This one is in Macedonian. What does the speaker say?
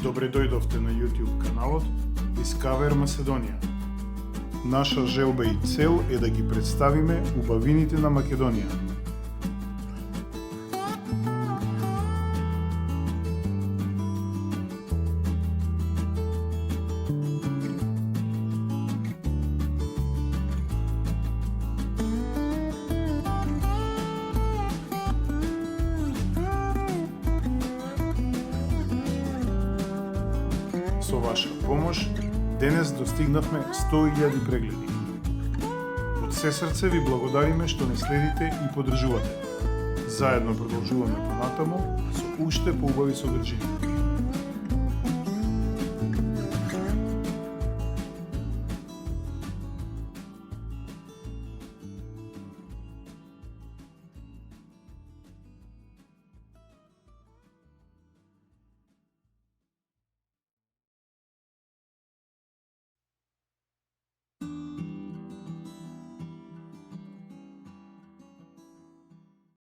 Добре дојдовте на YouTube каналот Discover Macedоnia. Наша желба и цел е да ги представиме убавините на Македонија. Со ваша помош, денес достигнавме 100.000 прегледи. Од се срце ви благодариме што не следите и поддржувате. Заедно продолжуваме понатаму со уште поубави содржини.